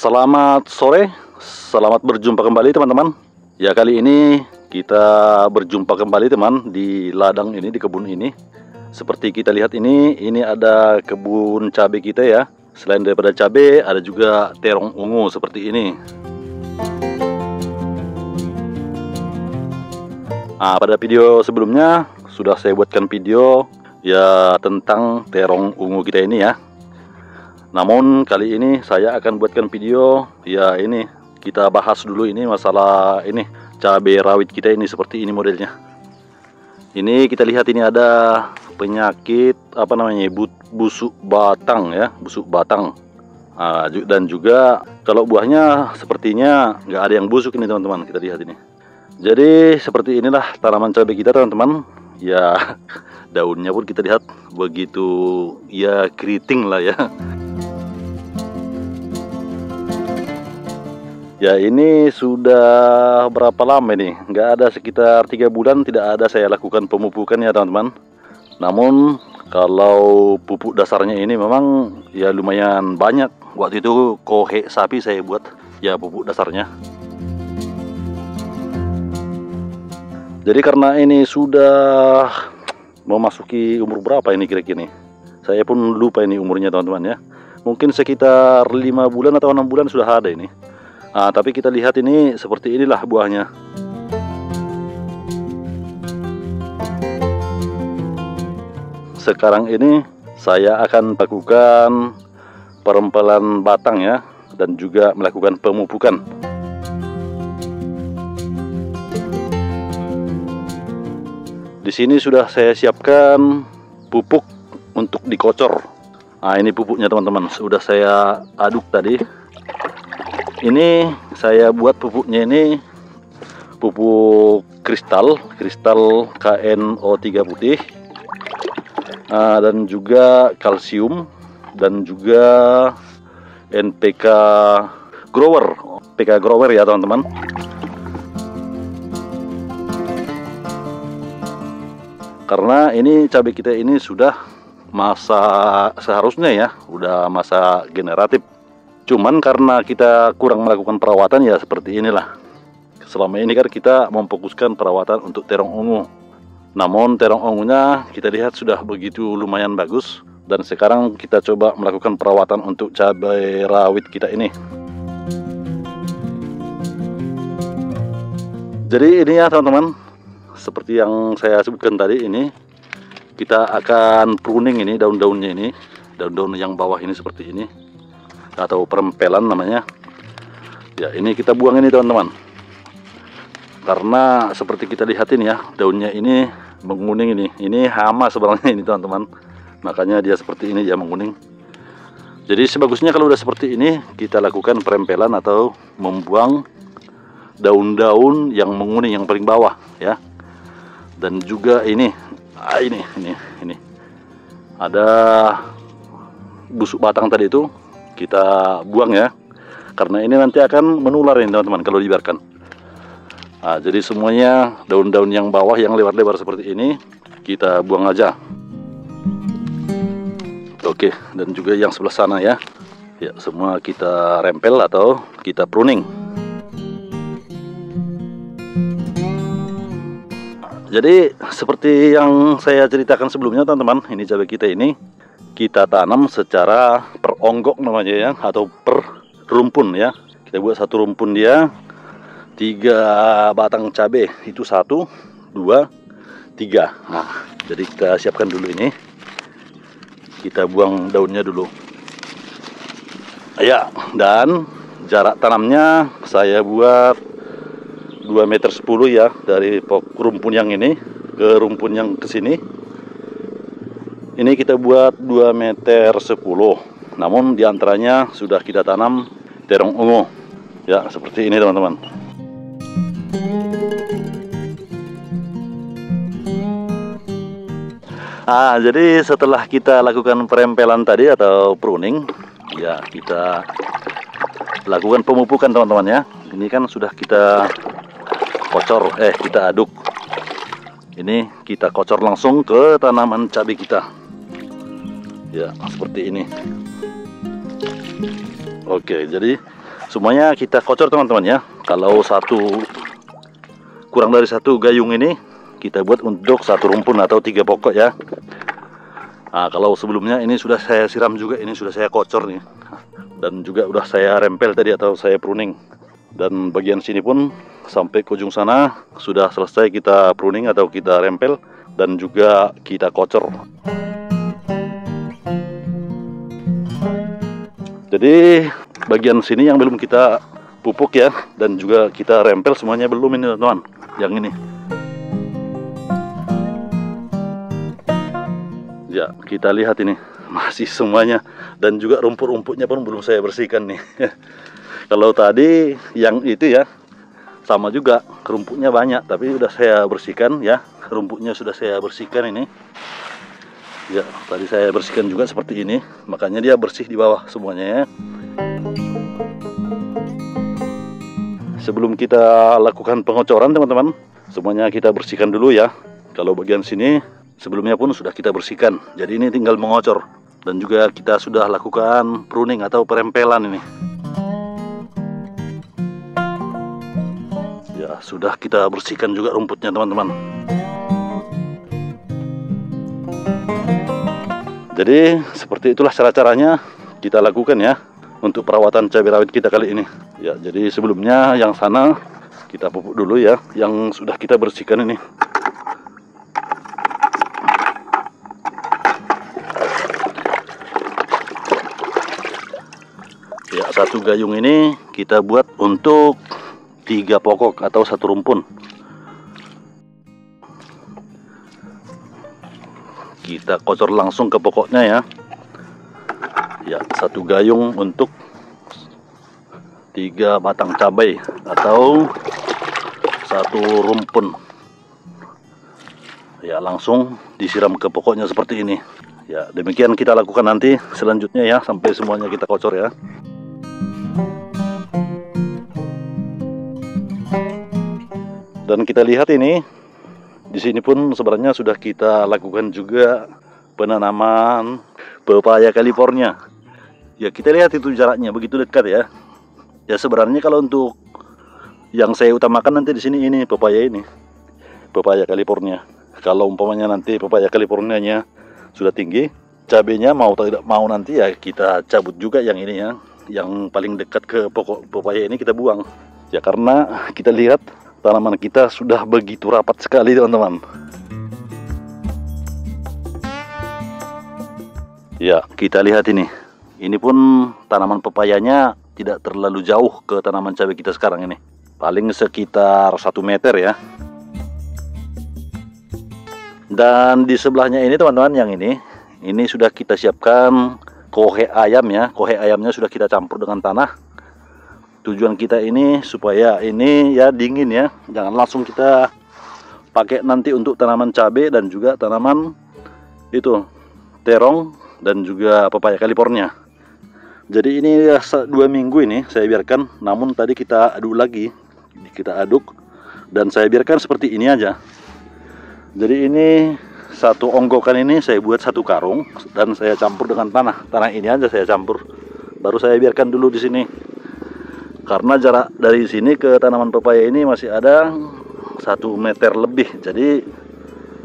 Selamat sore, selamat berjumpa kembali teman-teman. Ya, kali ini kita berjumpa kembali teman di ladang ini, di kebun ini. Seperti kita lihat ini ada kebun cabai kita ya. Selain daripada cabai, ada juga terong ungu seperti ini. Nah, pada video sebelumnya sudah saya buatkan video ya tentang terong ungu kita ini ya. Namun kali ini saya akan buatkan video ya ini kita bahas dulu ini masalah ini cabai rawit kita ini seperti ini modelnya. Ini kita lihat ini ada penyakit apa namanya busuk batang ya, busuk batang. Dan juga kalau buahnya sepertinya nggak ada yang busuk ini teman-teman, kita lihat ini. Jadi seperti inilah tanaman cabai kita teman-teman. Ya daunnya pun kita lihat begitu ya keriting lah ya. Ya ini sudah berapa lama ini? Nggak ada, sekitar 3 bulan tidak ada saya lakukan pemupukan ya teman-teman. Namun kalau pupuk dasarnya ini memang ya lumayan banyak. Waktu itu kohe sapi saya buat ya pupuk dasarnya. Jadi karena ini sudah memasuki umur berapa ini kira-kira nih? Saya pun lupa ini umurnya teman-teman ya. Mungkin sekitar 5 bulan atau 6 bulan sudah ada ini. Tapi kita lihat ini seperti inilah buahnya. Sekarang ini saya akan lakukan perempelan batang ya, dan juga melakukan pemupukan. Di sini sudah saya siapkan pupuk untuk dikocor. Ini pupuknya teman-teman, sudah saya aduk tadi. Ini saya buat pupuknya ini pupuk kristal KNO3 putih, dan juga kalsium, dan juga NPK grower ya teman-teman. Karena ini cabai kita ini sudah masa seharusnya ya, udah masa generatif. Cuman karena kita kurang melakukan perawatan ya seperti inilah. Selama ini kan kita memfokuskan perawatan untuk terong ungu. Namun terong ungunya kita lihat sudah begitu lumayan bagus. Dan sekarang kita coba melakukan perawatan untuk cabai rawit kita ini. Jadi ini ya teman-teman, seperti yang saya sebutkan tadi, ini kita akan pruning ini daun-daunnya ini, daun-daun yang bawah ini seperti ini, atau perempelan namanya. Ya ini kita buang ini teman-teman, karena seperti kita lihat ini ya, daunnya ini menguning ini hama sebenarnya ini teman-teman, makanya dia seperti ini ya menguning. Jadi sebagusnya kalau udah seperti ini kita lakukan perempelan atau membuang daun-daun yang menguning yang paling bawah ya. Dan juga ini ada busuk batang tadi itu kita buang ya, karena ini nanti akan menular ini teman-teman kalau dibiarkan. Jadi semuanya daun-daun yang bawah yang lebar-lebar seperti ini kita buang aja. Oke, dan juga yang sebelah sana ya, semua kita rempel atau kita pruning. Jadi seperti yang saya ceritakan sebelumnya teman-teman, ini cabai kita ini kita tanam secara per onggok namanya ya, atau per rumpun ya. Kita buat satu rumpun dia 3 batang cabai, itu 1, 2, 3. Jadi kita siapkan dulu ini, kita buang daunnya dulu ya. Dan jarak tanamnya saya buat 2,10 meter ya, dari rumpun yang ini ke rumpun yang ke sini. Ini kita buat 2,10 meter. Namun diantaranya sudah kita tanam terong ungu ya, seperti ini teman-teman. Jadi setelah kita lakukan perempelan tadi atau pruning ya, kita lakukan pemupukan teman-teman ya. Ini kan sudah kita kocor, kita aduk. Ini kita kocor langsung ke tanaman cabai kita ya, seperti ini. Oke, jadi semuanya kita kocor teman-teman ya. Kalau kurang dari satu gayung ini kita buat untuk satu rumpun atau 3 pokok ya. Nah, kalau sebelumnya ini sudah saya siram juga, ini sudah saya kocor nih, dan juga udah saya rempel tadi atau saya pruning. Dan bagian sini pun sampai ke ujung sana sudah selesai kita pruning atau kita rempel dan juga kita kocor. Jadi bagian sini yang belum kita pupuk ya, dan juga kita rempel semuanya belum ini teman-teman. Yang ini ya, kita lihat ini masih semuanya, dan juga rumput-rumputnya pun belum saya bersihkan nih. Kalau tadi yang itu ya sama juga, rumputnya banyak tapi udah saya bersihkan ya, rumputnya sudah saya bersihkan ini. Ya, tadi saya bersihkan juga seperti ini, makanya dia bersih di bawah semuanya ya. Sebelum kita lakukan pengocoran teman-teman, semuanya kita bersihkan dulu ya. Kalau bagian sini sebelumnya pun sudah kita bersihkan, jadi ini tinggal mengocor. Dan juga kita sudah lakukan pruning atau perempelan ini. Ya, sudah kita bersihkan juga rumputnya teman-teman. Jadi seperti itulah cara-caranya kita lakukan ya untuk perawatan cabai rawit kita kali ini. Ya, jadi sebelumnya yang sana kita pupuk dulu ya, yang sudah kita bersihkan ini. Ya, satu gayung ini kita buat untuk 3 pokok atau satu rumpun. Kita kocor langsung ke pokoknya ya. Ya, satu gayung untuk 3 batang cabai atau satu rumpun. Ya, langsung disiram ke pokoknya seperti ini. Ya, demikian kita lakukan nanti selanjutnya ya, sampai semuanya kita kocor ya. Dan kita lihat ini, di sini pun sebenarnya sudah kita lakukan juga penanaman pepaya California. Ya, kita lihat itu jaraknya begitu dekat ya. Ya, sebenarnya kalau untuk yang saya utamakan nanti di sini ini pepaya pepaya California. Kalau umpamanya nanti pepaya Californianya sudah tinggi, cabenya mau tidak mau nanti ya kita cabut juga yang ini ya. Yang paling dekat ke pokok pepaya ini kita buang. Ya, karena kita lihat tanaman kita sudah begitu rapat sekali teman-teman. Ya, kita lihat ini. Ini pun tanaman pepayanya tidak terlalu jauh ke tanaman cabai kita sekarang ini. Paling sekitar 1 meter ya. Dan di sebelahnya ini teman-teman, yang ini sudah kita siapkan kohe ayam ya. Kohe ayamnya sudah kita campur dengan tanah. Tujuan kita ini supaya ini ya dingin ya, jangan langsung kita pakai nanti untuk tanaman cabai dan juga tanaman itu terong dan juga pepaya California. Jadi ini ya 2 minggu ini saya biarkan, namun tadi kita aduk lagi, kita aduk dan saya biarkan seperti ini aja. Jadi ini satu onggokan ini saya buat 1 karung dan saya campur dengan tanah ini aja saya campur, baru saya biarkan dulu di sini. Karena jarak dari sini ke tanaman pepaya ini masih ada 1 meter lebih. Jadi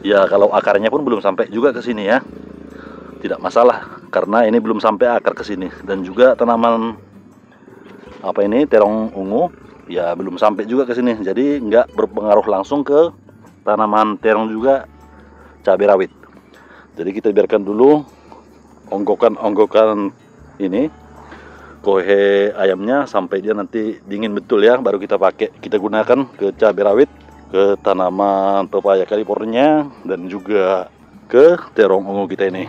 ya kalau akarnya pun belum sampai juga ke sini ya, tidak masalah karena ini belum sampai akar ke sini. Dan juga tanaman terong ungu ya belum sampai juga ke sini. Jadi nggak berpengaruh langsung ke tanaman terong juga cabai rawit. Jadi kita biarkan dulu onggokan ini kohe ayamnya sampai dia nanti dingin betul ya, baru kita gunakan ke cabai rawit, ke tanaman pepaya California dan juga ke terong ungu kita ini.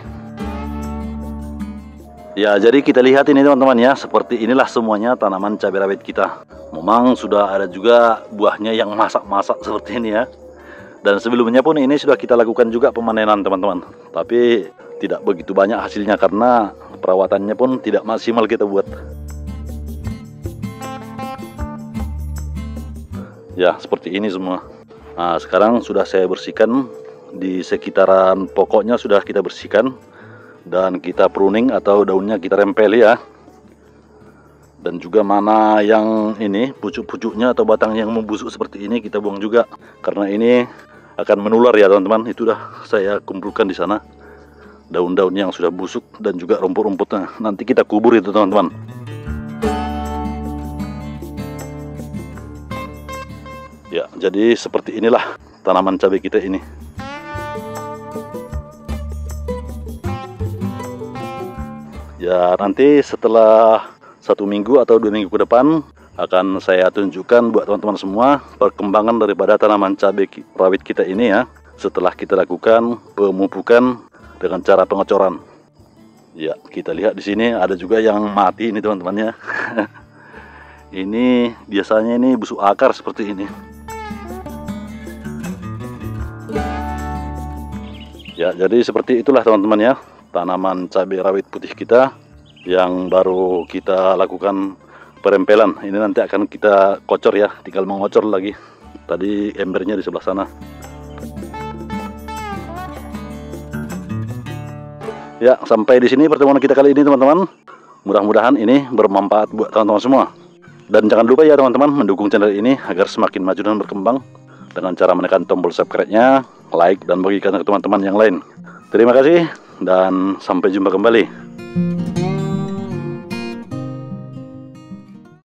Ya, jadi kita lihat ini teman-teman ya, seperti inilah semuanya tanaman cabai rawit kita. Memang sudah ada juga buahnya yang masak-masak seperti ini ya. Dan sebelumnya pun ini sudah kita lakukan juga pemanenan teman-teman, tapi tidak begitu banyak hasilnya karena perawatannya pun tidak maksimal kita buat. Ya, seperti ini semua. Nah, sekarang sudah saya bersihkan di sekitaran pokoknya, sudah kita bersihkan dan kita pruning atau daunnya kita rempel ya. Dan juga mana yang ini pucuk-pucuknya atau batang yang membusuk seperti ini kita buang juga, karena ini akan menular ya teman-teman. Itu dah saya kumpulkan di sana daun-daun yang sudah busuk dan juga rumput-rumputnya. Nanti kita kubur itu teman-teman. Ya, jadi seperti inilah tanaman cabai kita ini. Ya, nanti setelah 1 minggu atau 2 minggu ke depan akan saya tunjukkan buat teman-teman semua perkembangan daripada tanaman cabai rawit kita ini ya, setelah kita lakukan pemupukan dengan cara pengecoran. Ya, kita lihat di sini ada juga yang mati ini teman-temannya. Ini biasanya ini busuk akar seperti ini. Ya, jadi seperti itulah teman-teman ya, tanaman cabai rawit putih kita yang baru kita lakukan perempelan. Ini nanti akan kita kocor ya, tinggal mengocor lagi. Tadi embernya di sebelah sana. Ya, sampai di sini pertemuan kita kali ini teman-teman. Mudah-mudahan ini bermanfaat buat teman-teman semua. Dan jangan lupa ya teman-teman mendukung channel ini agar semakin maju dan berkembang dengan cara menekan tombol subscribe-nya, like, dan bagikan ke teman-teman yang lain. Terima kasih dan sampai jumpa kembali.